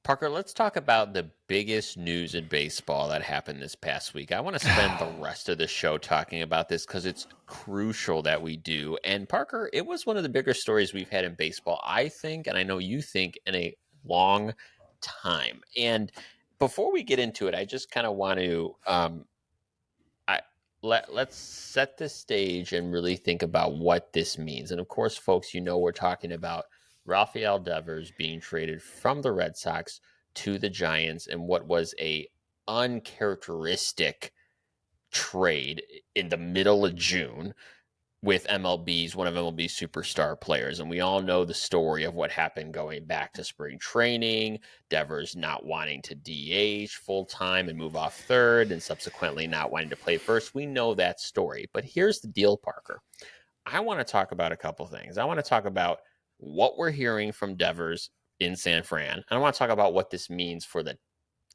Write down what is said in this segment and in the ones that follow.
Parker, let's talk about the biggest news in baseball that happened this past week. I want to spend the rest of the show talking about this because it's crucial that we do. And Parker, it was one of the bigger stories we've had in baseball, I think, and I know you think, in a long time. And before we get into it, I just kind of want to I let's set the stage and really think about what this means. And of course, folks, we're talking about Rafael Devers being traded from the Red Sox to the Giants and what was a uncharacteristic trade in the middle of June with one of MLB's superstar players. And we all know the story of what happened going back to spring training, Devers not wanting to DH full time and move off third, and subsequently not wanting to play first. We know that story. But here's the deal, Parker. I want to talk about a couple things. I want to talk about what we're hearing from Devers in San Fran. And I want to talk about what this means for the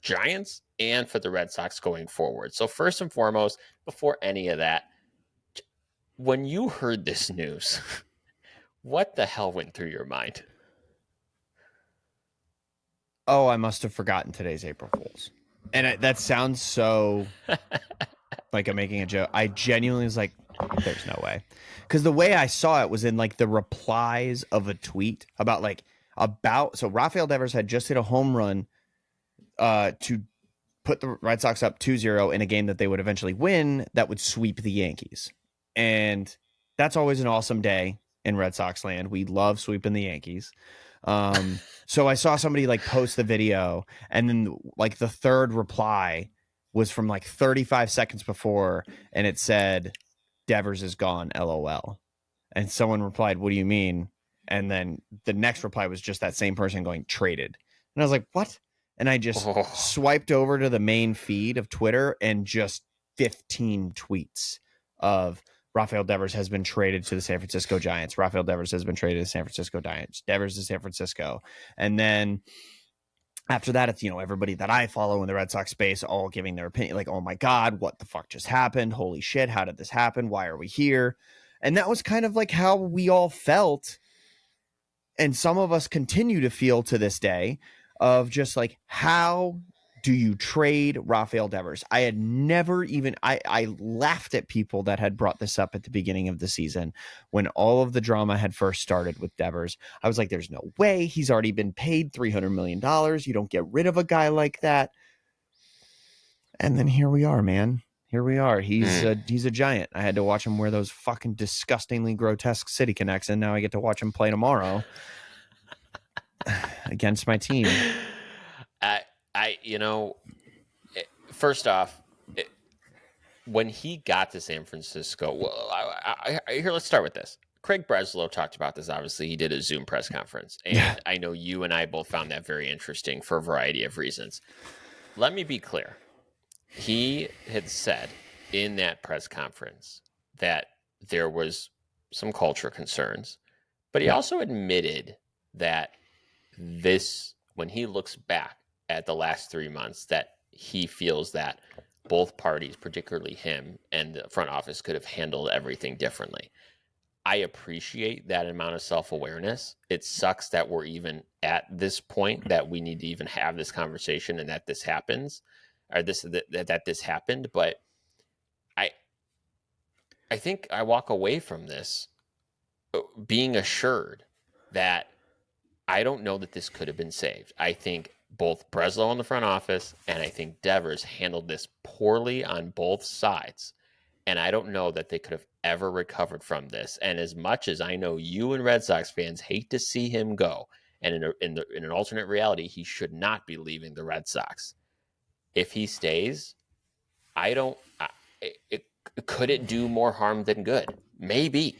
Giants and for the Red Sox going forward. So first and foremost, before any of that, when you heard this news, what the hell went through your mind? Oh, I must have forgotten today's April Fool's. And that sounds so like I'm making a joke. I genuinely was like, there's no way. Because the way I saw it was in like the replies of a tweet so Rafael Devers had just hit a home run to put the Red Sox up 2-0 in a game that they would eventually win that would sweep the Yankees. And that's always an awesome day in Red Sox land. We love sweeping the Yankees. So I saw somebody like post the video, and then like the third reply was from like 35 seconds before, and it said, Devers is gone, LOL. And someone replied, what do you mean? And then the next reply was just that same person going, traded. And I was like, what? And I just swiped over to the main feed of Twitter, and just 15 tweets of Rafael Devers has been traded to the San Francisco Giants. Rafael Devers has been traded to the San Francisco Giants. Devers to San Francisco. And then after that, it's, everybody that I follow in the Red Sox space all giving their opinion, like, oh my God, what the fuck just happened? Holy shit, how did this happen? Why are we here? And that was kind of like how we all felt. And some of us continue to feel to this day of just like, how do you trade Rafael Devers? I had never even, I laughed at people that had brought this up at the beginning of the season when all of the drama had first started with Devers. I was like, there's no way. He's already been paid $300 million. You don't get rid of a guy like that. And then here we are, man. Here we are. He's a Giant. I had to watch him wear those fucking disgustingly grotesque City Connects, and now I get to watch him play tomorrow against my team. First off, when he got to San Francisco, here, let's start with this. Craig Breslow talked about this. Obviously, he did a Zoom press conference, and I know you and I both found that very interesting for a variety of reasons. Let me be clear. He had said in that press conference that there was some culture concerns, but he also admitted that when he looks back at the last 3 months, that he feels that both parties, particularly him and the front office, could have handled everything differently. I appreciate that amount of self-awareness. It sucks that we're even at this point that we need to even have this conversation and that this happens, or that this happened. But I think I walk away from this being assured that I don't know that this could have been saved. I think both Breslow in the front office and I think Devers handled this poorly on both sides. And I don't know that they could have ever recovered from this. And as much as I know you and Red Sox fans hate to see him go, and in an alternate reality, he should not be leaving the Red Sox. If he stays, could it do more harm than good? Maybe.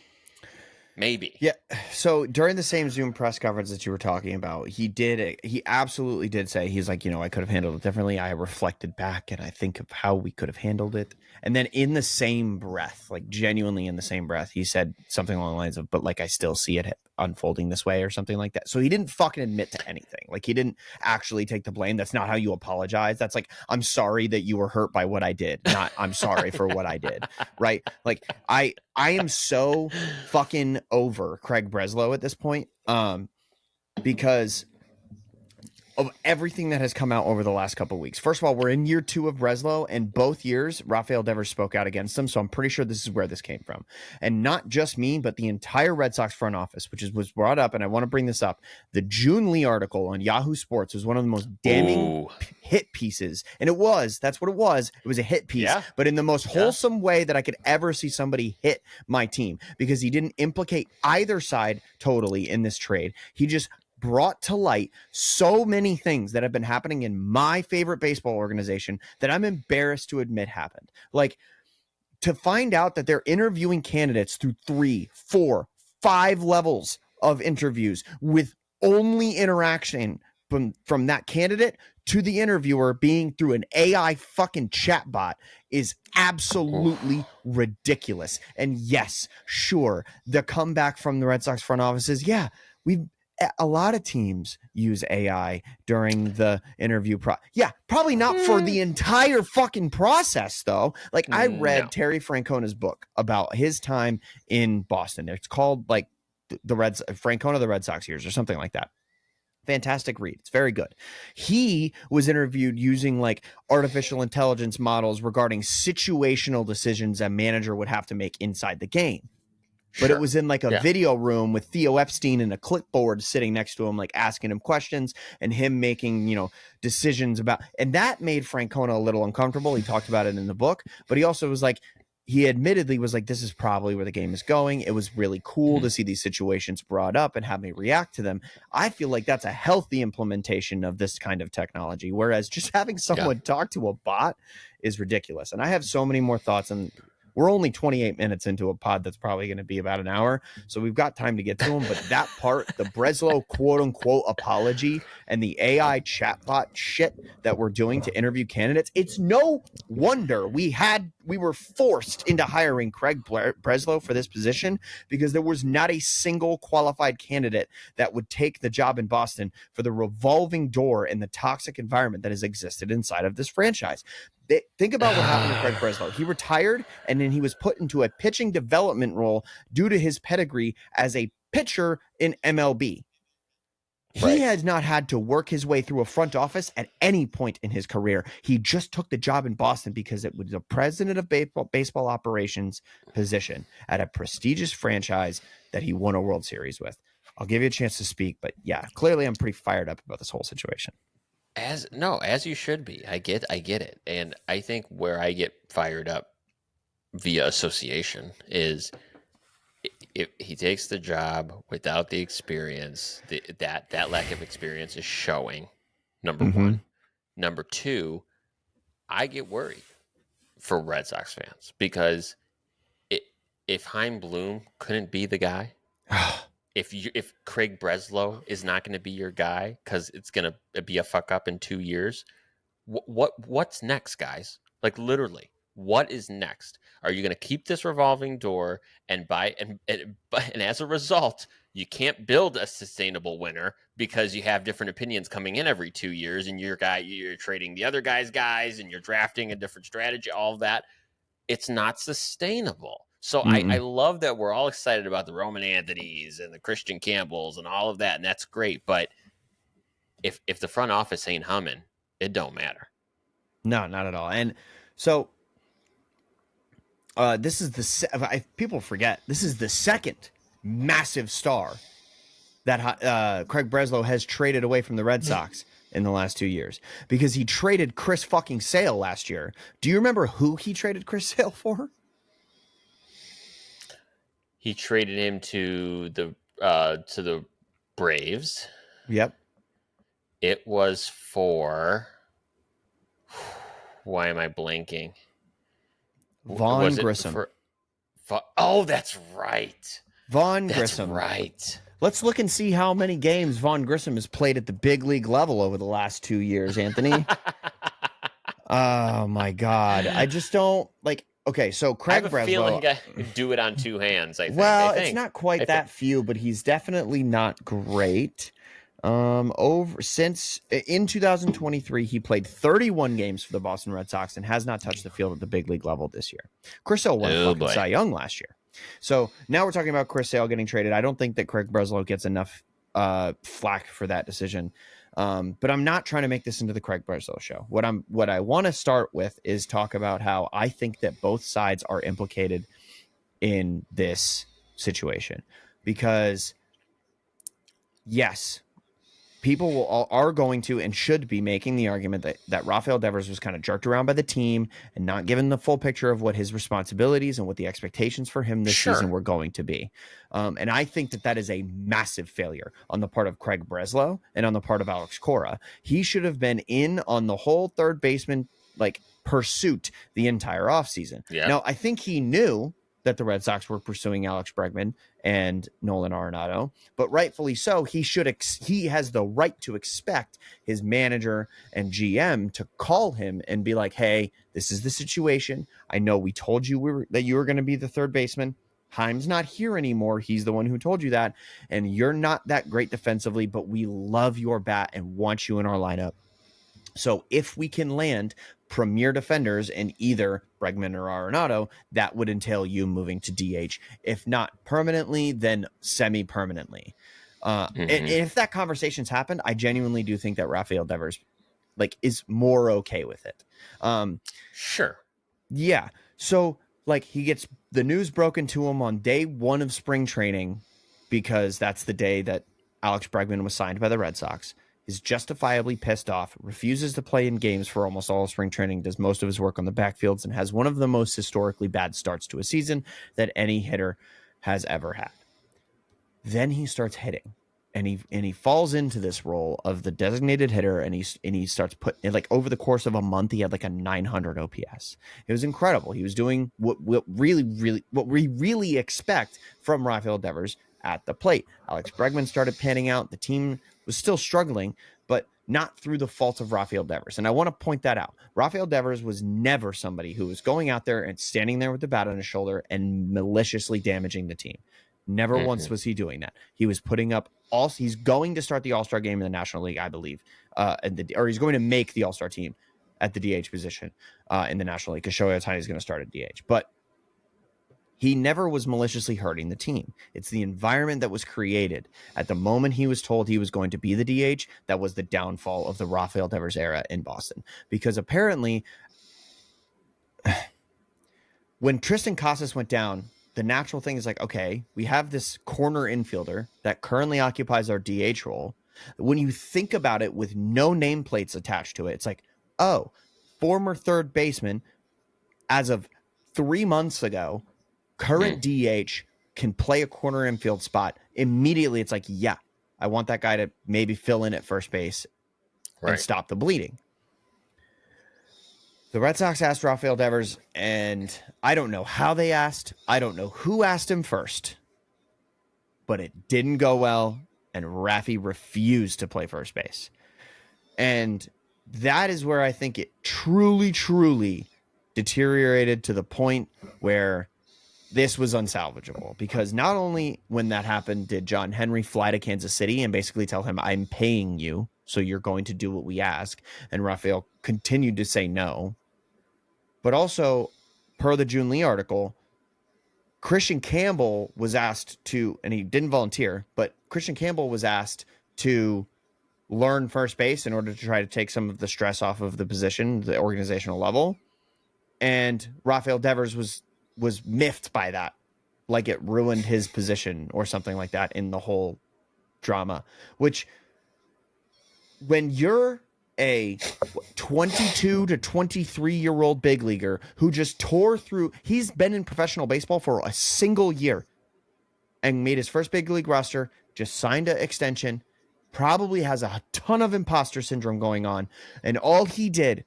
Yeah. So during the same Zoom press conference that you were talking about, he absolutely did say, he's like, I could have handled it differently. I reflected back and I think of how we could have handled it. And then in the same breath, like genuinely in the same breath, he said something along the lines of, but like, I still see it unfolding this way or something like that. So he didn't fucking admit to anything. Like he didn't actually take the blame. That's not how you apologize. That's like, I'm sorry that you were hurt by what I did. Not I'm sorry for what I did. Right. Like I am so fucking over Craig Breslow at this point. Because of everything that has come out over the last couple of weeks. First of all, we're in year 2 of Breslow, and both years Rafael Devers spoke out against him, so I'm pretty sure this is where this came from. And not just me, but the entire Red Sox front office, which was brought up, and I want to bring this up. The June Lee article on Yahoo Sports was one of the most damning hit pieces, and that's what it was. It was a hit piece, but in the most wholesome way that I could ever see somebody hit my team, because he didn't implicate either side totally in this trade. He just brought to light so many things that have been happening in my favorite baseball organization that I'm embarrassed to admit happened. Like, to find out that they're interviewing candidates through 3, 4, 5 levels of interviews, with only interaction from that candidate to the interviewer being through an AI fucking chatbot, is absolutely ridiculous. And yes, sure, the comeback from the Red Sox front office is, a lot of teams use AI during the interview probably not for the entire fucking process, though. Like, I read Terry Francona's book about his time in Boston. It's called like Francona, the Red Sox years, or something like that. Fantastic read. It's very good. He was interviewed using like artificial intelligence models regarding situational decisions a manager would have to make inside the game. But it was in like a video room with Theo Epstein and a clipboard sitting next to him, like asking him questions and him making, decisions about. And that made Francona a little uncomfortable. He talked about it in the book, but he also was like, he admittedly was like, this is probably where the game is going. It was really cool to see these situations brought up and have me react to them. I feel like that's a healthy implementation of this kind of technology, whereas just having someone talk to a bot is ridiculous. And I have so many more thoughts, and we're only 28 minutes into a pod that's probably going to be about an hour, so we've got time to get to them. But that part, the Breslow quote-unquote apology and the AI chatbot shit that we're doing to interview candidates, it's no wonder we were forced into hiring Craig Breslow for this position, because there was not a single qualified candidate that would take the job in Boston for the revolving door and the toxic environment that has existed inside of this franchise. Think about what happened to Craig Breslow. He retired, and then he was put into a pitching development role due to his pedigree as a pitcher in MLB. He has not had to work his way through a front office at any point in his career. He just took the job in Boston because it was the president of baseball operations position at a prestigious franchise that he won a World Series with. I'll give you a chance to speak, but yeah, clearly I'm pretty fired up about this whole situation. As you should be. I get it. And I think where I get fired up via association is if he takes the job without the experience, that lack of experience is showing, number one. Number two, I get worried for Red Sox fans, because if Chaim Bloom couldn't be the guy, if Craig Breslow is not going to be your guy because it's going to be a fuck up in 2 years, what's next, guys? Like, literally, what is next? Are you going to keep this revolving door and as a result, you can't build a sustainable winner because you have different opinions coming in every 2 years, and you're trading the other guy's guys, and you're drafting a different strategy, all of that. It's not sustainable. So I love that we're all excited about the Roman Anthonys and the Christian Campbells and all of that, and that's great. But if the front office ain't humming, it don't matter. No, not at all. And so this is people forget, this is the second massive star that Craig Breslow has traded away from the Red Sox in the last 2 years, because he traded Chris fucking Sale last year. Do you remember who he traded Chris Sale for? He traded him to the Braves. Yep. It was for, why am I blanking? Vaughn Grissom. That's right. Vaughn Grissom. That's right. Let's look and see how many games Vaughn Grissom has played at the big league level over the last 2 years, Anthony. Oh my God. I just don't like. Okay, so Craig Breslow. I have a feeling I do it on two hands. I think. Well, it's not quite that few, but he's definitely not great. In 2023, he played 31 games for the Boston Red Sox and has not touched the field at the big league level this year. Chris Sale won fucking Cy Young last year. So now we're talking about Chris Sale getting traded. I don't think that Craig Breslow gets enough flack for that decision. But I'm not trying to make this into the Craig Breslow show. What I want to start with is talk about how I think that both sides are implicated in this situation, because yes, people are going to and should be making the argument that Rafael Devers was kind of jerked around by the team and not given the full picture of what his responsibilities and what the expectations for him this season were going to be. And I think that is a massive failure on the part of Craig Breslow and on the part of Alex Cora. He should have been in on the whole third baseman pursuit the entire offseason. Yeah. Now, I think he knew that the Red Sox were pursuing Alex Bregman and Nolan Arenado, but rightfully so. He has the right to expect his manager and GM to call him and be like, "Hey, this is the situation. I know we told you that you were going to be the third baseman. Heim's not here anymore. He's the one who told you that, and you're not that great defensively, but we love your bat and want you in our lineup. So if we can land premier defenders in either Bregman or Arenado, that would entail you moving to DH. If not permanently, then semi-permanently." And if that conversation's happened, I genuinely do think that Rafael Devers is more okay with it. Sure. Yeah. So he gets the news broken to him on day 1 of spring training, because that's the day that Alex Bregman was signed by the Red Sox. Is justifiably pissed off, refuses to play in games for almost all of spring training, does most of his work on the backfields, and has one of the most historically bad starts to a season that any hitter has ever had. Then he starts hitting, and he falls into this role of the designated hitter, and he starts putting, over the course of a month, he had a 900 OPS. It was incredible. He was doing what we really expect from Rafael Devers at the plate. Alex Bregman started panning out. The team was still struggling, but not through the fault of Rafael Devers. And I want to point that out. Rafael Devers was never somebody who was going out there and standing there with the bat on his shoulder and maliciously damaging the team. Never once was he doing that. He was putting up he's going to start the All-Star game in the National League, I believe. Or he's going to make the All-Star team at the DH position in the National League, because Shohei Ohtani is going to start at DH. But he never was maliciously hurting the team. It's the environment that was created at the moment he was told he was going to be the DH that was the downfall of the Rafael Devers era in Boston. Because apparently, when Tristan Casas went down, the natural thing is okay, we have this corner infielder that currently occupies our DH role. When you think about it with no nameplates attached to it, it's oh, former third baseman as of 3 months ago, current DH can play a corner infield spot. Immediately, it's yeah, I want that guy to maybe fill in at first base and stop the bleeding. The Red Sox asked Rafael Devers, and I don't know how they asked. I don't know who asked him first, but it didn't go well, and Rafi refused to play first base. And that is where I think it truly, truly deteriorated to the point where this was unsalvageable, because not only when that happened did John Henry fly to Kansas City and basically tell him, "I'm paying you, so you're going to do what we ask," and Rafael continued to say no, but also, per the June Lee article, Christian Campbell was asked to, and he didn't volunteer, but Christian Campbell was asked to learn first base in order to try to take some of the stress off of the position, the organizational level. And Rafael Devers was miffed by that, it ruined his position or something like that in the whole drama. Which, when you're a 22 to 23-year-old big leaguer who just tore through, he's been in professional baseball for a single year and made his first big league roster, just signed an extension, probably has a ton of imposter syndrome going on, and all he did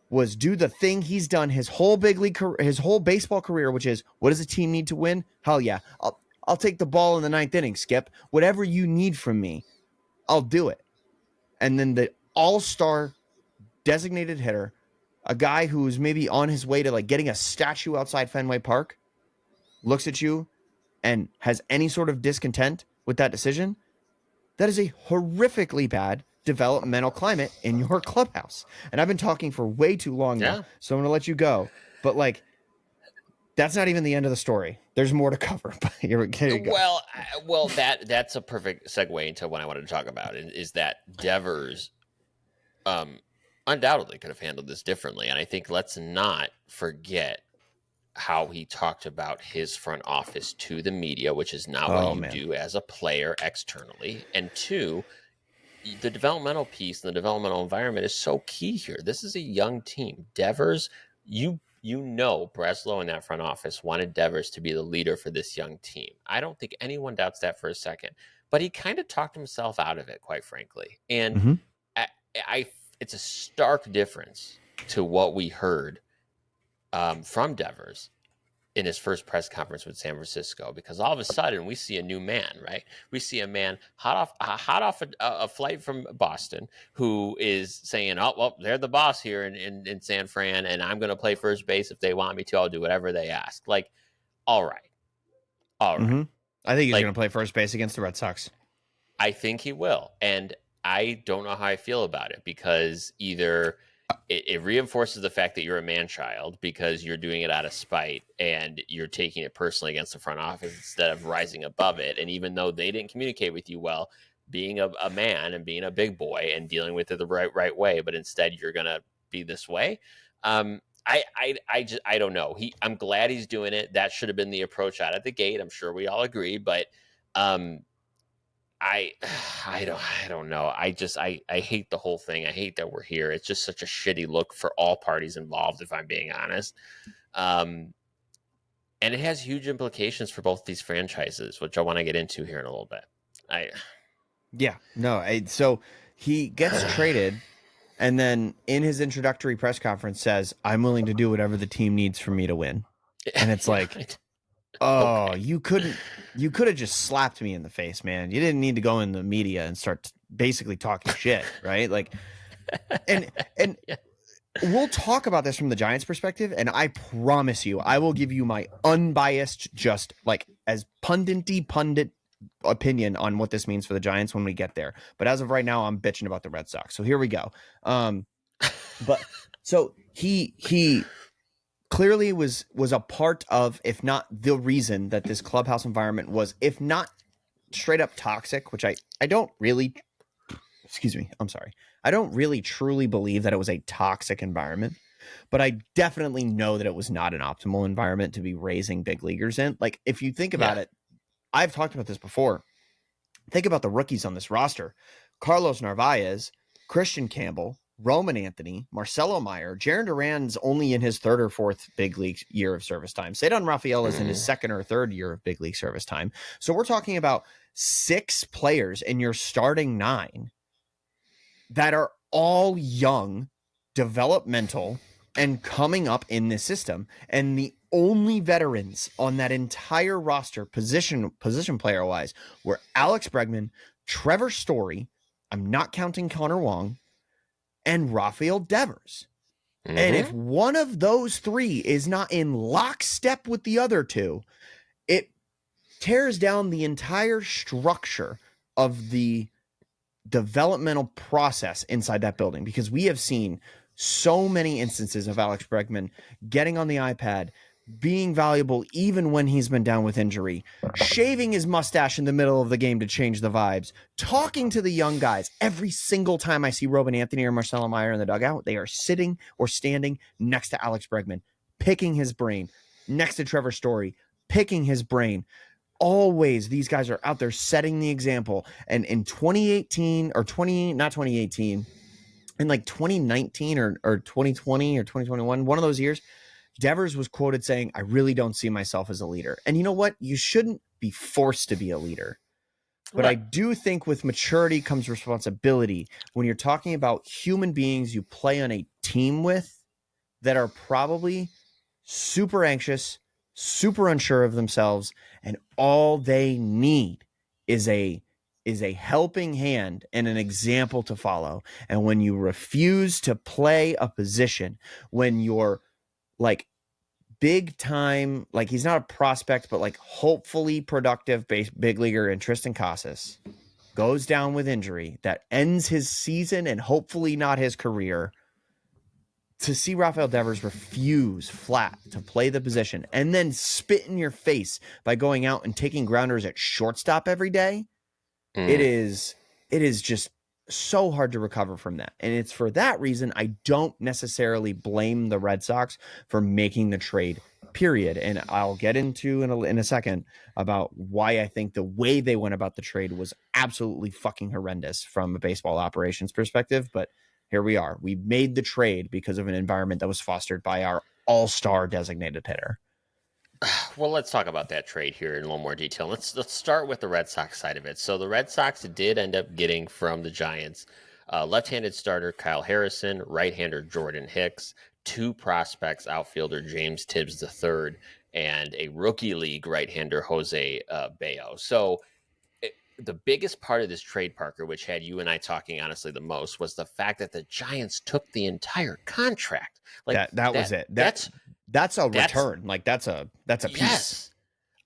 was do the thing he's done his whole big league, his whole baseball career, which is, what does a team need to win? Hell yeah, I'll take the ball in the 9th inning, Skip. Whatever you need from me, I'll do it. And then the all-star designated hitter, a guy who's maybe on his way to getting a statue outside Fenway Park, looks at you and has any sort of discontent with that decision. That is a horrifically bad developmental climate in your clubhouse. And I've been talking for way too long now, so I'm going to let you go. But that's not even the end of the story. There's more to cover, but here you go. Well, that's a perfect segue into what I wanted to talk about. Is that Devers um, undoubtedly could have handled this differently, and I think let's not forget how he talked about his front office to the media, which is not what Oh you man. do as a player externally, and two, the developmental piece and the developmental environment is so key here. This is a young team. Devers, you know, Breslow in that front office wanted Devers to be the leader for this young team. I don't think anyone doubts that for a second. But he kind of talked himself out of it, quite frankly. And Mm-hmm. I, I it's a stark difference to what we heard from Devers in his first press conference with San Francisco, because all of a sudden we see a new man, right? We see a man hot off a flight from Boston who is saying, "Oh well, they're the boss here in San Fran, and I'm going to play first base if they want me to. I'll do whatever they ask." Like, all right, all right. Mm-hmm. I think he's going Like, to play first base against the Red Sox. I think he will. And I don't know how I feel about it, because either it reinforces the fact that you're a man child because you're doing it out of spite and you're taking it personally against the front office instead of rising above it. And even though they didn't communicate with you well, being a man and being a big boy and dealing with it the right way, but instead you're gonna be this way. I don't know. I'm glad he's doing it. That should have been the approach out of the gate. I'm sure we all agree, but um, I I don't know. I hate the whole thing. I hate that we're here. It's just such a shitty look for all parties involved, if I'm being honest. Um, and it has huge implications for both these franchises, which I want to get into here in a little bit. I Yeah, no. So he gets traded, and then in his introductory press conference says, "I'm willing to do whatever the team needs for me to win." And it's yeah, like, oh, okay. you could have just slapped me in the face, man. You didn't need to go in the media and start basically talking shit, right? Like, and Yeah. we'll talk about this from the Giants' perspective, and I promise you, I will give you my unbiased, just like as pundit opinion on what this means for the Giants when we get there. But as of right now, I'm bitching about the Red Sox. So here we go. But so he clearly was a part of, if not the reason that this clubhouse environment was, if not straight up toxic, which I don't really, excuse me, I'm sorry, I don't really truly believe that it was a toxic environment, but I definitely know that it was not an optimal environment to be raising big leaguers in. Like, if you think about Yeah. it, I've talked about this before. Think about the rookies on this roster: Carlos Narvaez, Christian Campbell, Roman Anthony, Marcelo Meyer. Jaron Duran's only in his third or fourth big league year of service time. Cedar Rafael is in his Mhm. second or third year of big league service time. So we're talking about 6 players in your starting 9 that are all young, developmental, and coming up in this system. And the only veterans on that entire roster, position player wise, were Alex Bregman, Trevor Story, I'm not counting Connor Wong, and Rafael Devers. And if Mhm. one of those 3 is not in lockstep with the other 2, it tears down the entire structure of the developmental process inside that building, because we have seen so many instances of Alex Bregman getting on the iPad, being valuable even when he's been down with injury, shaving his mustache in the middle of the game to change the vibes, talking to the young guys. Every single time I see Roman Anthony or Marcelo Meyer in the dugout, they are sitting or standing next to Alex Bregman, picking his brain, next to Trevor Story, picking his brain. Always these guys are out there setting the example. And in 2018 or 20, not 2018, in like 2019 or 2020 or 2021, one of those years, Devers was quoted saying, "I really don't see myself as a leader." And you know what? You shouldn't be forced to be a leader. But I Right. do think with maturity comes responsibility. When you're talking about human beings you play on a team with that are probably super anxious, super unsure of themselves, and all they need is a helping hand and an example to follow. And when you refuse to play a position, when you're like big time, like he's not a prospect, but like hopefully productive big leaguer in Tristan Casas goes down with injury that ends his season and hopefully not his career, to see Rafael Devers refuse flat to play the position and then spit in your face by going out and taking grounders at shortstop every day, it Mm. is just so hard to recover from that. And it's for that reason I don't necessarily blame the Red Sox for making the trade, period. And I'll get into in a second about why I think the way they went about the trade was absolutely fucking horrendous from a baseball operations perspective. But here we are. We made the trade because of an environment that was fostered by our all-star designated hitter. Well, let's talk about that trade here in a little more detail. Let's start with the Red Sox side of it. So the Red Sox did end up getting from the Giants left-handed starter Kyle Harrison, right-hander Jordan Hicks, two prospects, outfielder James Tibbs III, and a rookie league right-hander Jose Bayo. So the biggest part of this trade, Parker, which had you and I talking honestly the most, was the fact that the Giants took the entire contract. Like That was it. That's a that's return. Like that's a piece. yes.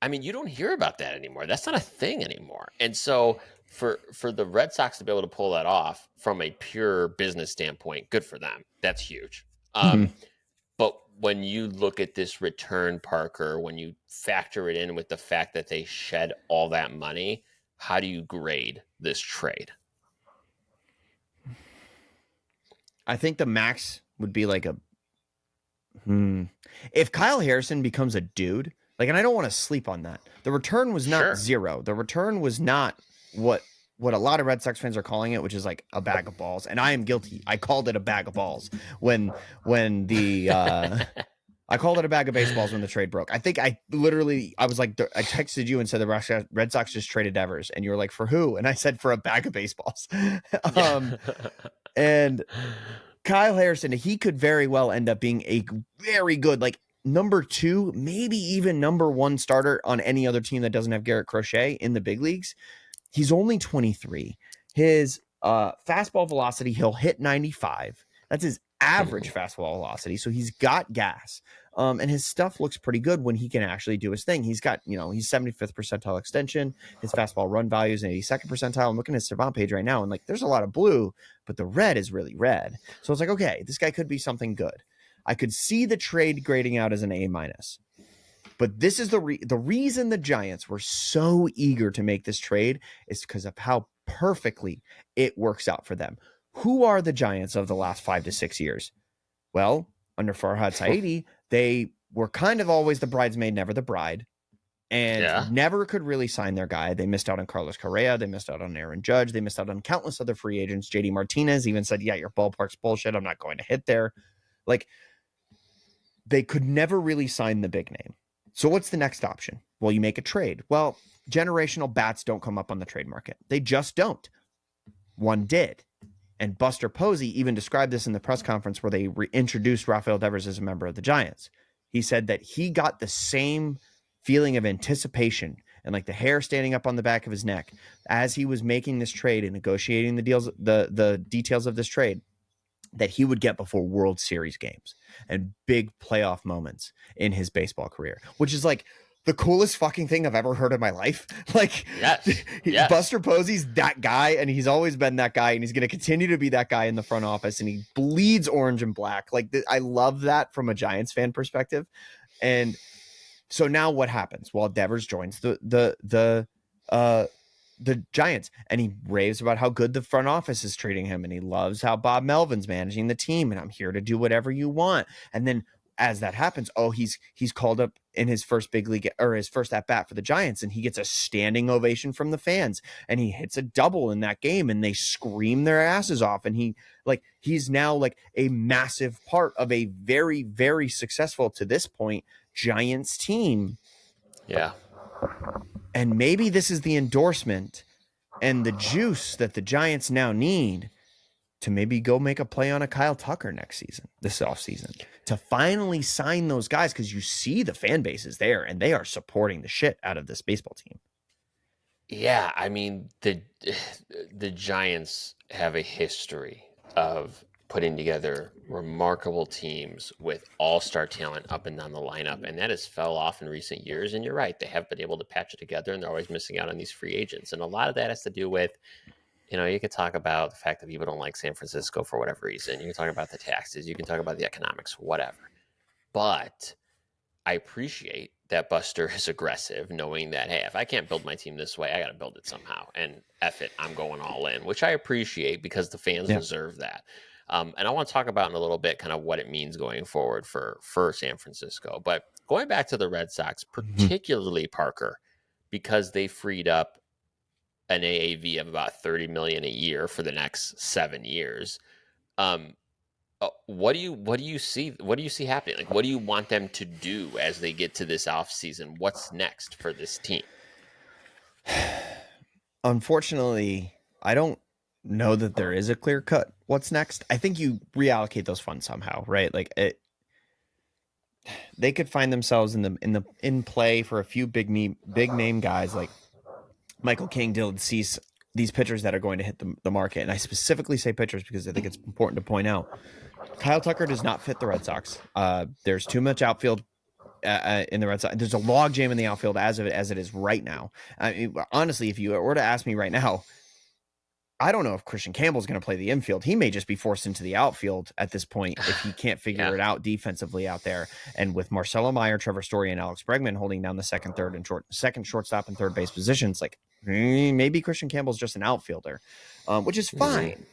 I mean, you don't hear about that anymore. That's not a thing anymore. And so for the Red Sox to be able to pull that off from a pure business standpoint, good for them. That's huge. Mhm. But when you look at this return, Parker, when you factor it in with the fact that they shed all that money, how do you grade this trade? I think the max would be like a if Kyle Harrison becomes a dude, like, and I don't want to sleep on that. The return was not Sure. zero. The return was not what a lot of Red Sox fans are calling it, which is like a bag of balls. And I am guilty. I called it a bag of balls when the I called it a bag of baseballs when the trade broke. I think I was like, I texted you and said the Red Sox just traded Devers, and you were like, for who? And I said for a bag of baseballs. Yeah. And Kyle Harrison, he could very well end up being a very good, like, number two, maybe even number one starter on any other team that doesn't have Garrett Crochet in the big leagues. He's only 23. His fastball velocity, he'll hit 95. That's his average fastball velocity. So he's got gas. And his stuff looks pretty good when he can actually do his thing. He's got, he's 75th percentile extension. His fastball run value is 82nd percentile. I'm looking at his Savant page right now, and like, there's a lot of blue, but the red is really red. So it's like, okay, this guy could be something good. I could see the trade grading out as an A minus. But this is the reason the Giants were so eager to make this trade is because of how perfectly it works out for them. Who are the Giants of the last 5 to 6 years? Well, under Farhad Saidi, they were kind of always the bridesmaid, never the bride, and Yeah. never could really sign their guy. They missed out on Carlos Correa. They missed out on Aaron Judge. They missed out on countless other free agents. JD Martinez even said, yeah, your ballpark's bullshit. I'm not going to hit there. Like, they could never really sign the big name. So what's the next option? Well, you make a trade. Well, generational bats don't come up on the trade market. They just don't. One did. And Buster Posey even described this in the press conference where they introduced Rafael Devers as a member of the Giants. He said that he got the same feeling of anticipation and like the hair standing up on the back of his neck as he was making this trade and negotiating the details of this trade that he would get before World Series games and big playoff moments in his baseball career, which is like the coolest fucking thing I've ever heard in my life. Like, Yes. Yes. Buster Posey's that guy, and he's always been that guy, and he's going to continue to be that guy in the front office, and he bleeds orange and black. Like, I love that from a Giants fan perspective. And so now what happens? Well, Devers joins the Giants, and he raves about how good the front office is treating him, and he loves how Bob Melvin's managing the team, and I'm here to do whatever you want. And then as that happens, he's called up in his first big league or his first at bat for the Giants, and he gets a standing ovation from the fans, and he hits a double in that game, and they scream their asses off, and he's now like a massive part of a very, very successful to this point Giants team. Yeah. And maybe this is the endorsement and the juice that the Giants now need to maybe go make a play on a Kyle Tucker this offseason, to finally sign those guys, because you see the fan base is there and they are supporting the shit out of this baseball team. Yeah, I mean the Giants have a history of putting together remarkable teams with all-star talent up and down the lineup, and that has fell off in recent years. And you're right, they have been able to patch it together, and they're always missing out on these free agents. And a lot of that has to do with you could talk about the fact that people don't like San Francisco for whatever reason. You can talk about the taxes. You can talk about the economics, whatever. But I appreciate that Buster is aggressive, knowing that, hey, if I can't build my team this way, I got to build it somehow. And F it, I'm going all in, which I appreciate because the fans Yeah. deserve that. And I want to talk about in a little bit kind of what it means going forward for San Francisco. But going back to the Red Sox, Mhm. particularly Parker, because they freed up an AAV of about 30 million a year for the next 7 years. Um, what do you see happening? Like, what do you want them to do as they get to this off season? What's next for this team? Unfortunately, I don't know that there is a clear cut what's next. I think you reallocate those funds somehow, right? Like they could find themselves in play for a few big name guys like Michael King, Dylan Cease, these pitchers that are going to hit the market. And I specifically say pitchers because I think it's important to point out Kyle Tucker does not fit the Red Sox. There's too much outfield in the Red Sox. There's a log jam in the outfield as it is right now. I mean, honestly, if you were to ask me right now, I don't know if Christian Campbell's going to play the infield. He may just be forced into the outfield at this point if he can't figure Yeah. it out defensively out there. And with Marcelo Meyer, Trevor Story, and Alex Bregman holding down the second shortstop and third base positions, like maybe Christian Campbell's just an outfielder, which is Mhm. fine.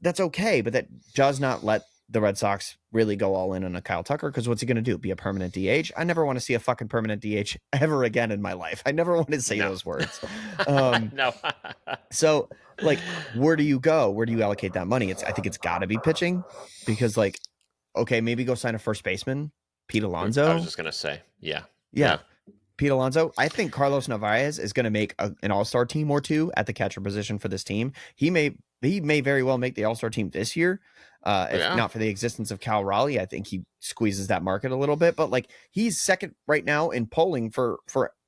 That's okay, but that does not let the Red Sox really go all in on a Kyle Tucker because what's he going to do? Be a permanent DH? I never want to see a fucking permanent DH ever again in my life. I never want to say No. those words. Um, No. so like, where do you go? Where do you allocate that money? I think it's got to be pitching because like, okay, maybe go sign a first baseman, Pete I was Alonso. just gonna say, yeah, Yeah, yeah. Pete Alonso. I think Carlos Narvaez is going to make an all-star team or two at the catcher position for this team. He may very well make the all-star team this year. If Yeah. not for the existence of Cal Raleigh, I think he squeezes that market a little bit. But like he's second right now in polling for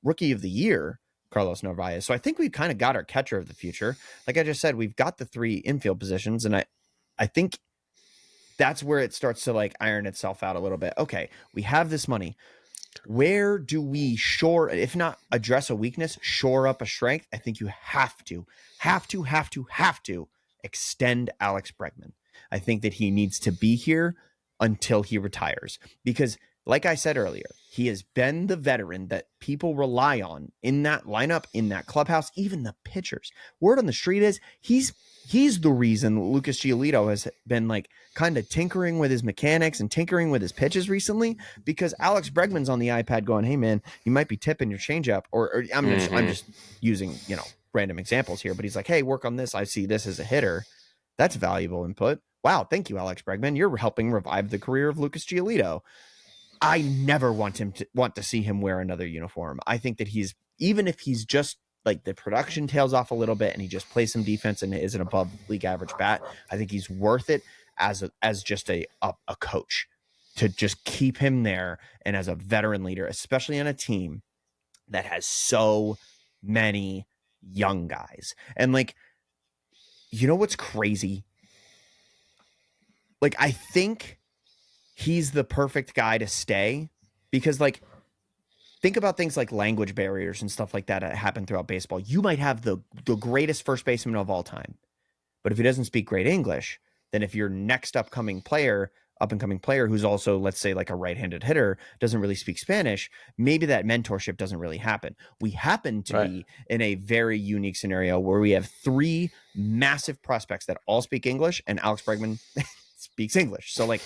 rookie of the year, Carlos Narvaez. So I think we've kind of got our catcher of the future. Like I just said, we've got the three infield positions, and I think that's where it starts to like iron itself out a little bit. Okay, we have this money. Where do we if not address a weakness, shore up a strength? I think you have to extend Alex Bregman. I think that he needs to be here until he retires because, like I said earlier, he has been the veteran that people rely on in that lineup, in that clubhouse, even the pitchers. Word on the street is he's the reason Lucas Giolito has been like kind of tinkering with his mechanics and tinkering with his pitches recently because Alex Bregman's on the iPad going, "Hey man, you might be tipping your changeup," or I'm Hmm. just using random examples here, but he's like, "Hey, work on this. I see this as a hitter. That's valuable input." Wow, thank you, Alex Bregman. You're helping revive the career of Lucas Giolito. I never want to see him wear another uniform. I think that he's even if he's just like the production tails off a little bit and he just plays some defense and is an above league average bat, I think he's worth it as just a coach to just keep him there and as a veteran leader, especially on a team that has so many young guys. And like, what's crazy? Like, I think he's the perfect guy to stay because like think about things like language barriers and stuff like that happen throughout baseball. You might have the greatest first baseman of all time, but if he doesn't speak great English, then if your next up and coming player who's also, let's say, like a right-handed hitter, doesn't really speak Spanish, maybe that mentorship doesn't really happen. We happen to Right. be in a very unique scenario where we have three massive prospects that all speak English, and Alex Bregman speaks English. So like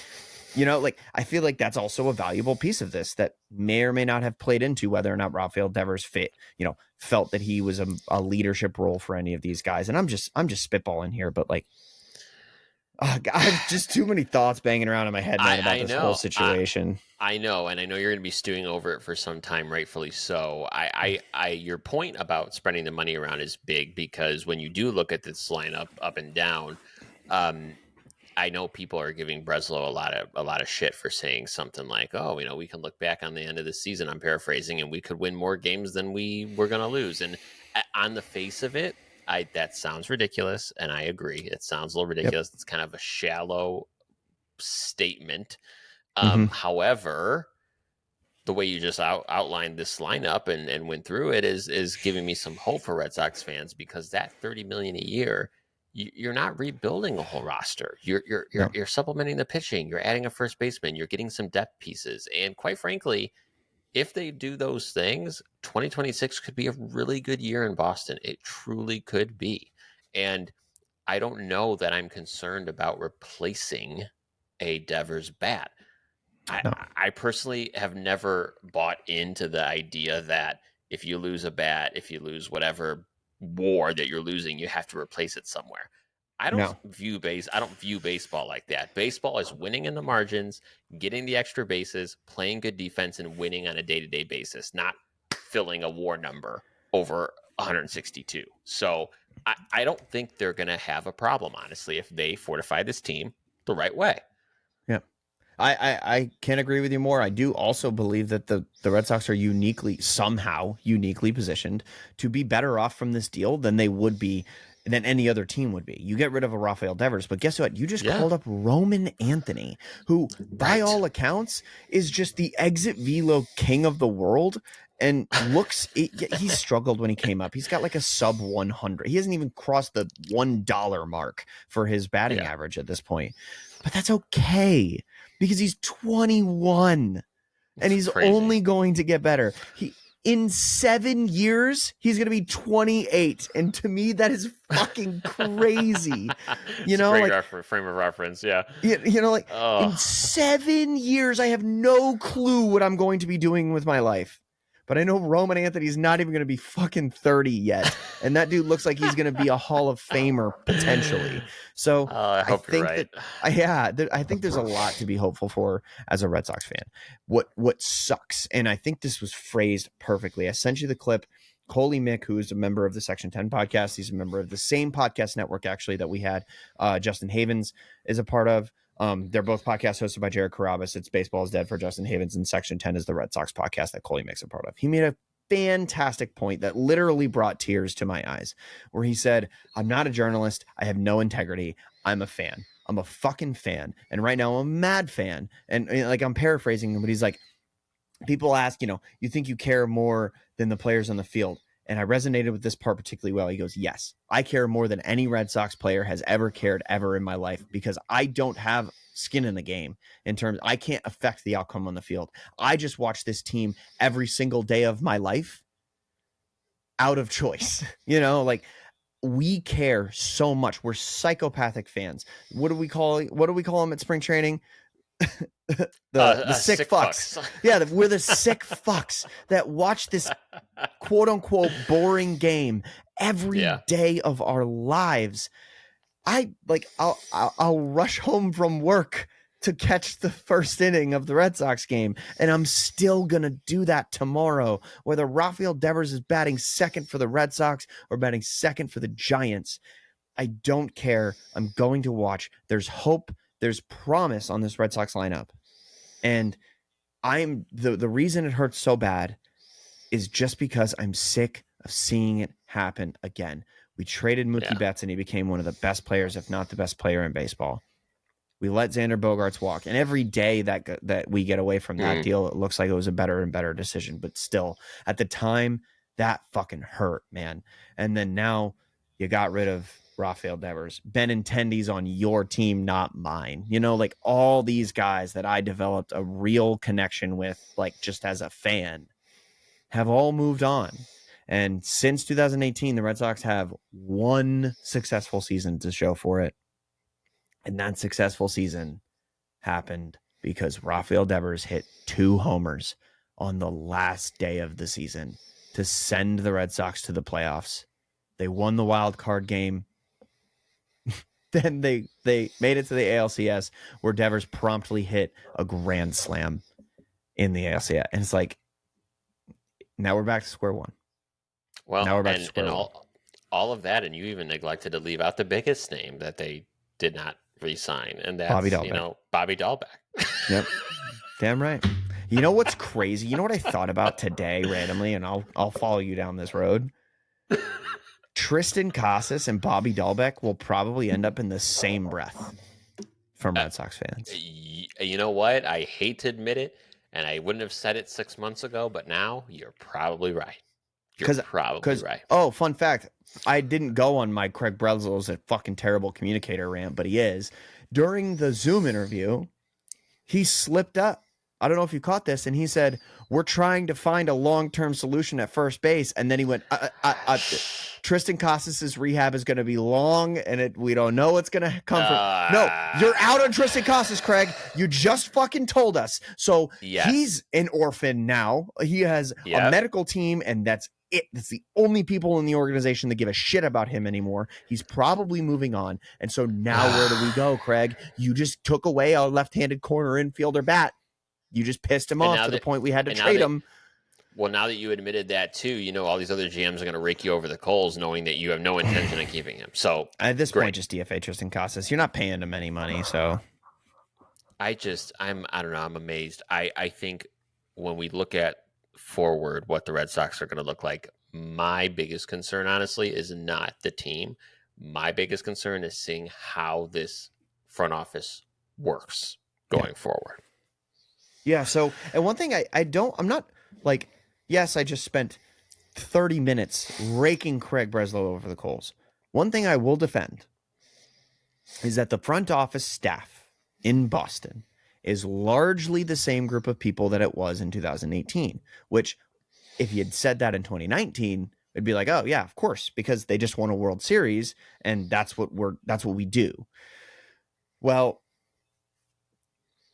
like I feel like that's also a valuable piece of this that may or may not have played into whether or not Rafael Devers felt that he was a leadership role for any of these guys. And I'm just spitballing here, but like I have just too many thoughts banging around in my head, man, about I this whole know. situation. I know, and I know you're going to be stewing over it for some time, rightfully so. Your point about spreading the money around is big because when you do look at this lineup up and down, um, I know people are giving Breslow a lot of shit for saying something like, "Oh, we can look back on the end of the season." I'm paraphrasing, and we could win more games than we were going to lose. And on the face of it, that sounds ridiculous, and I agree. It sounds a little Yep. ridiculous. It's kind of a shallow statement. Mm-hmm. However, the way you just outlined this lineup and went through it is giving me some hope for Red Sox fans because that 30 million a year you're not rebuilding a whole roster. No, You're supplementing the pitching. You're adding a first baseman. You're getting some depth pieces. And quite frankly, if they do those things, 2026 could be a really good year in Boston. It truly could be. And I don't know that I'm concerned about replacing a Devers bat. I, no, I personally have never bought into the idea that if you lose a bat, if you lose whatever war that you're losing, you have to replace it somewhere. no. I don't view baseball like that. Baseball is winning in the margins, getting the extra bases, playing good defense, and winning on a day-to-day basis, not filling a war number over 162. So I don't think they're going to have a problem, honestly, if they fortify this team the right way. Yeah. I can't agree with you more. I do also believe that the Red Sox are somehow uniquely positioned to be better off from this deal than they would be than any other team would be. You get rid of a Rafael Devers, but guess what? You just Yeah. called up Roman Anthony, who by Right. all accounts is just the exit velo king of the world. And he's struggled when he came up. He's got like a sub 100. He hasn't even crossed the $1 mark for his batting Yeah. average at this point. But that's okay because he's 21 and It's he's crazy. only going to get better. In 7 years, he's going to be 28. And to me, that is fucking crazy. It's a great frame of reference. Yeah. Like Oh, in 7 years, I have no clue what I'm going to be doing with my life. But I know Roman Anthony's not even going to be fucking 30 yet. And that dude looks like he's going to be a Hall of Famer potentially. So I hope you're right. I think there's a lot to be hopeful for as a Red Sox fan. What sucks, and I think this was phrased perfectly. I sent you the clip. Coley Mick, who is a member of the Section 10 podcast, he's a member of the same podcast network actually that we had Justin Havens is a part of. They're both podcasts hosted by Jared Carabas. It's Baseball is Dead for Justin Havens, and Section 10 is the Red Sox podcast that Coley Mick's a part of. He made a fantastic point that literally brought tears to my eyes, where he said, I'm not a journalist. I have no integrity. I'm a fan. I'm a fucking fan. And right now I'm a mad fan. And like, I'm paraphrasing him, but he's like, people ask, you think you care more than the players on the field? And I resonated with this part particularly well. He goes, yes, I care more than any Red Sox player has ever cared ever in my life because I don't have skin in the game in terms, I can't affect the outcome on the field. I just watch this team every single day of my life out of choice. Like we care so much. We're psychopathic fans. What do we call them at spring training? the sick fucks. Yeah, we're the sick fucks that watch this quote unquote boring game every day of our lives. I'll rush home from work to catch the first inning of the Red Sox game, and I'm still gonna do that tomorrow, whether Rafael Devers is batting second for the Red Sox or batting second for the Giants. I don't care. I'm going to watch. There's hope. There's promise on this Red Sox lineup. And I'm the reason it hurts so bad is just because I'm sick of seeing it happen again. We traded Mookie Betts and he became one of the best players, if not the best player in baseball. We let Xander Bogaerts walk. And every day that we get away from that deal, it looks like it was a better and better decision. But still, at the time, that fucking hurt, man. And then now you got rid of Rafael Devers. Benintendi's on your team, not mine. Like all these guys that I developed a real connection with, like just as a fan, have all moved on. And since 2018, the Red Sox have one successful season to show for it. And that successful season happened because Rafael Devers hit 2 homers on the last day of the season to send the Red Sox to the playoffs. They won the wild card game. Then they made it to the ALCS where Devers promptly hit a grand slam in the ALCS. And it's like, now we're back to square one. Well, now we're back to square one. All of that, and you even neglected to leave out the biggest name that they did not re-sign, and that's Bobby Dahlbeck. Bobby Dahlbeck. Yep, damn right. You know what's crazy? You know what I thought about today randomly, and I'll follow you down this road. Tristan Casas and Bobby Dahlbeck will probably end up in the same breath from Red Sox fans. You know what? I hate to admit it, and I wouldn't have said it 6 months ago, but now you're probably right. You're probably Because right. oh, fun fact, I didn't go on my Craig Breslow's a fucking terrible communicator rant, but he is. During the Zoom interview, he slipped up. I don't know if you caught this, and he said, "We're trying to find a long-term solution at first base," and then he went, Tristan Casas's rehab is going to be long, and we don't know what's going to come from. No, you're out on Tristan Casas, Craig. You just fucking told us. So Yes. he's an orphan now. He has a Yep. medical team, and that's it. That's the only people in the organization that give a shit about him anymore. He's probably moving on. And so now where do we go, Craig? You just took away a left-handed corner infielder bat. You just pissed him off to the point we had to trade him. Well, now that you admitted that too, you know all these other GMs are going to rake you over the coals, knowing that you have no intention of keeping him. So at this point, just DFA Tristan Casas. You're not paying him any money, so I don't know. I'm amazed. I think when we look at forward what the Red Sox are going to look like, my biggest concern, honestly, is not the team. My biggest concern is seeing how this front office works going forward. Yeah. So, and one thing I'm not like, yes, I just spent 30 minutes raking Craig Breslow over the coals. One thing I will defend is that the front office staff in Boston is largely the same group of people that it was in 2018, which if you had said that in 2019, it'd be like, oh yeah, of course, because they just won a World Series and that's what we do. Well,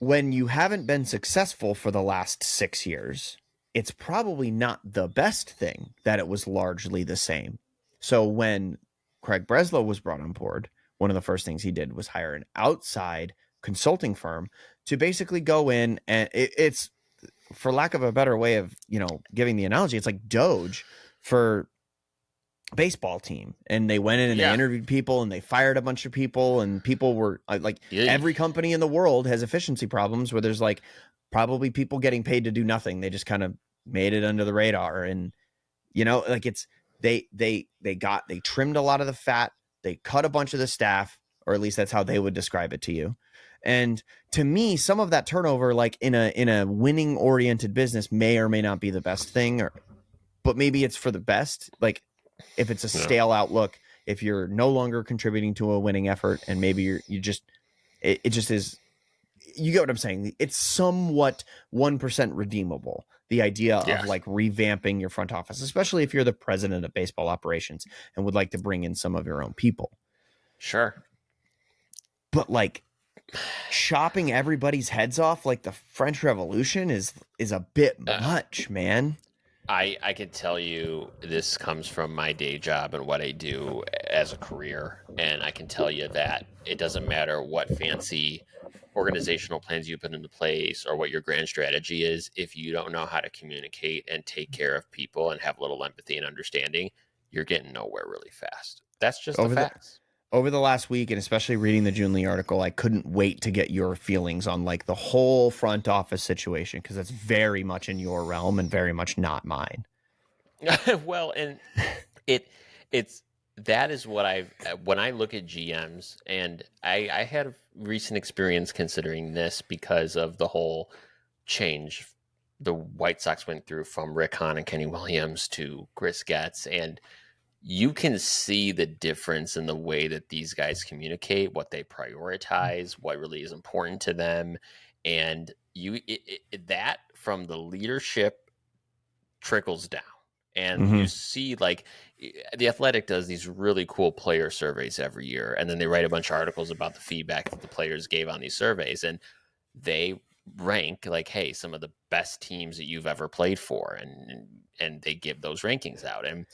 when you haven't been successful for the last 6 years, it's probably not the best thing that it was largely the same. So when Craig Breslow was brought on board, one of the first things he did was hire an outside consulting firm to basically go in, and it's, for lack of a better way of, giving the analogy, it's like Doge for baseball team. And they went in and they interviewed people and they fired a bunch of people, and people were like, every company in the world has efficiency problems where there's like probably people getting paid to do nothing. They just kind of made it under the radar. And, like it's, they trimmed a lot of the fat. They cut a bunch of the staff, or at least that's how they would describe it to you. And to me, some of that turnover, like in a winning oriented business, may or may not be the best thing, but maybe it's for the best. Like if it's a stale outlook, if you're no longer contributing to a winning effort, and maybe it just is, you get what I'm saying? It's somewhat 1% redeemable. The idea of like revamping your front office, especially if you're the president of baseball operations and would like to bring in some of your own people. Sure. But like chopping everybody's heads off like the French Revolution is a bit much, man. I can tell you this comes from my day job and what I do as a career. And I can tell you that it doesn't matter what fancy organizational plans you put into place or what your grand strategy is. If you don't know how to communicate and take care of people and have a little empathy and understanding, you're getting nowhere really fast. That's just the facts. Over the last week, and especially reading the June Lee article, I couldn't wait to get your feelings on like the whole front office situation, because that's very much in your realm and very much not mine. Well, and it's that is what when I look at GMs, and I had a recent experience considering this because of the whole change the White Sox went through from Rick Hahn and Kenny Williams to Chris Getz, and you can see the difference in the way that these guys communicate, what they prioritize, what really is important to them. And that from the leadership trickles down. And you see, like, The Athletic does these really cool player surveys every year. And then they write a bunch of articles about the feedback that the players gave on these surveys. And they rank, like, hey, some of the best teams that you've ever played for. And they give those rankings out. And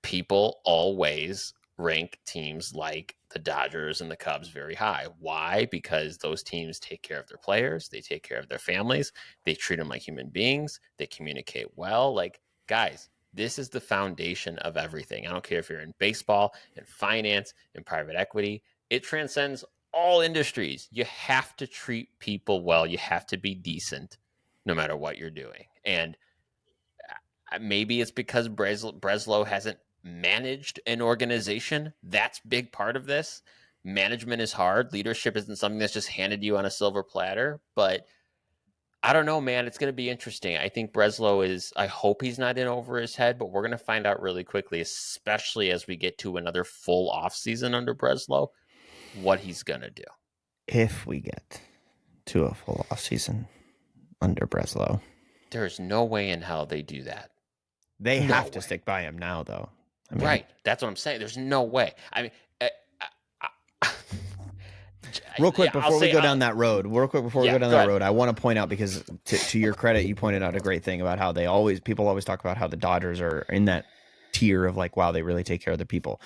people always rank teams like the Dodgers and the Cubs very high. Why? Because those teams take care of their players, they take care of their families, they treat them like human beings, they communicate well. Like, guys, this is the foundation of everything. I don't care if you're in baseball, in finance, in private equity. It transcends all industries. You have to treat people well. You have to be decent no matter what you're doing. And maybe it's because Breslow hasn't managed an organization. That's big part of this. Management is hard. Leadership isn't something that's just handed you on a silver platter. But I don't know, man. It's going to be interesting. I think Breslow is, I hope he's not in over his head, but we're going to find out really quickly, especially as we get to another full offseason under Breslow, what he's going to do. If we get to a full off season under Breslow, There's no way in hell they do that. they No have to way. stick by him now, though. I mean, Right. That's what I'm saying. There's no way. I mean, real quick I'll before we say, go down that road, yeah, go ahead. I want to point out, because to your credit, you pointed out a great thing about how people always talk about how the Dodgers are in that tier of like, wow, they really take care of the people.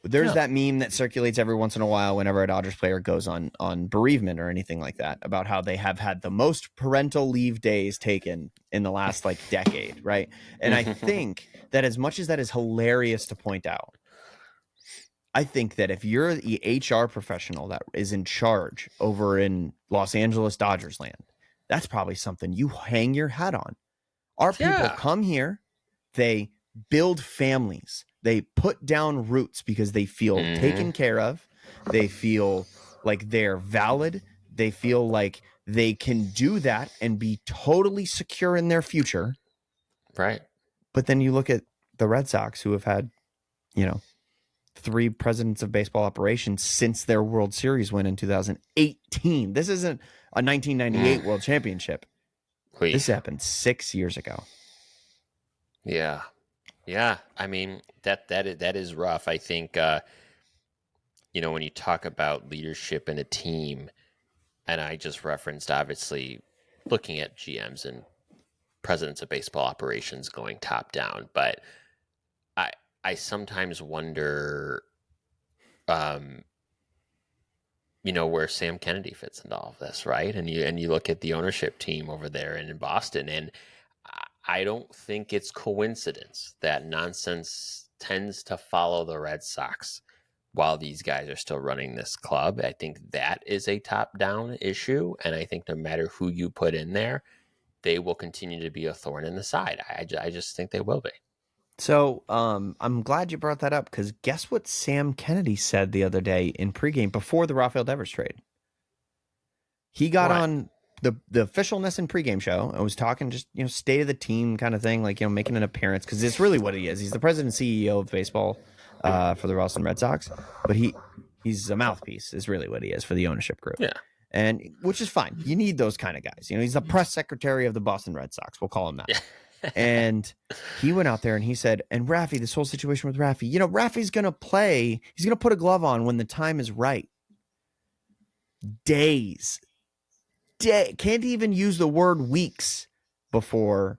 There's that meme that circulates every once in a while whenever a Dodgers player goes on bereavement or anything like that, about how they have had the most parental leave days taken in the last like decade, right? And I think that as much as that is hilarious to point out, I think that if you're the HR professional that is in charge over in Los Angeles Dodgers land, that's probably something you hang your hat on. Our people come here, they build families, they put down roots because they feel taken care of, they feel like they're valid, they feel like they can do that and be totally secure in their future. Right. But then you look at the Red Sox, who have had, 3 presidents of baseball operations since their World Series win in 2018. This isn't a 1998 World Championship. This happened 6 years ago. Yeah. Yeah. I mean, that is rough. I think, when you talk about leadership in a team, and I just referenced, obviously, looking at GMs and presidents of baseball operations going top down, but I sometimes wonder, where Sam Kennedy fits into all of this, right? And you look at the ownership team over there in Boston, and I don't think it's coincidence that nonsense tends to follow the Red Sox while these guys are still running this club. I think that is a top-down issue, and I think no matter who you put in there, they will continue to be a thorn in the side. I just think they will be. So I'm glad you brought that up, because guess what Sam Kennedy said the other day in pregame before the Rafael Devers trade? He got on the official NESN pregame show and was talking just, state of the team kind of thing, like, making an appearance, because it's really what he is. He's the president and CEO of baseball for the Boston Red Sox, but he's a mouthpiece is really what he is for the ownership group. Yeah. And which is fine. You need those kind of guys. He's the press secretary of the Boston Red Sox. We'll call him that. And he went out there and he said, and Rafi, this whole situation with Rafi, Rafi's going to play. He's going to put a glove on when the time is right. Can't even use the word weeks before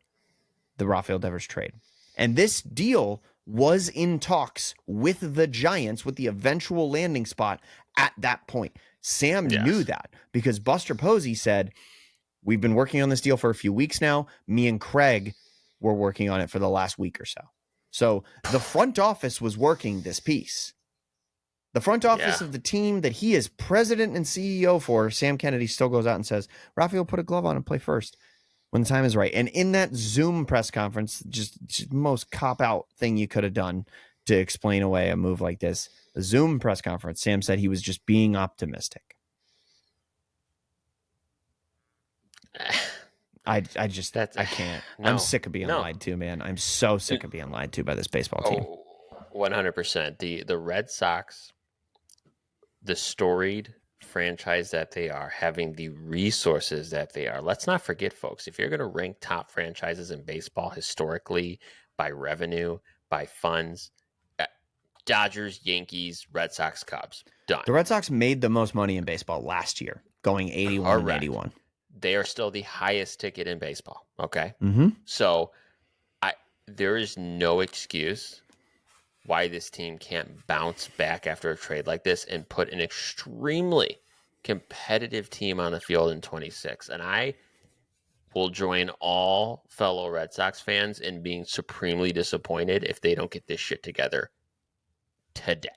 the Rafael Devers trade. And this deal was in talks with the Giants, with the eventual landing spot at that point. Sam knew that, because Buster Posey said, we've been working on this deal for a few weeks now. Me and Craig were working on it for the last week or so. So the front office was working this piece. The front office of the team that he is president and CEO for, Sam Kennedy, still goes out and says, Rafi will put a glove on and play first when the time is right. And in that Zoom press conference, just most cop-out thing you could have done to explain away a move like this, the Zoom press conference, Sam said he was just being optimistic. I can't. No, I'm sick of being lied to, man. I'm so sick of being lied to by this baseball team. 100%. The Red Sox, the storied franchise that they are, having the resources that they are. Let's not forget, folks, if you're going to rank top franchises in baseball historically by revenue, by funds, Dodgers, Yankees, Red Sox, Cubs, done. The Red Sox made the most money in baseball last year, going 81 and 81. They are still the highest ticket in baseball. Okay. Mm-hmm. So there is no excuse why this team can't bounce back after a trade like this and put an extremely competitive team on the field in 26. And I will join all fellow Red Sox fans in being supremely disappointed if they don't get this shit together today.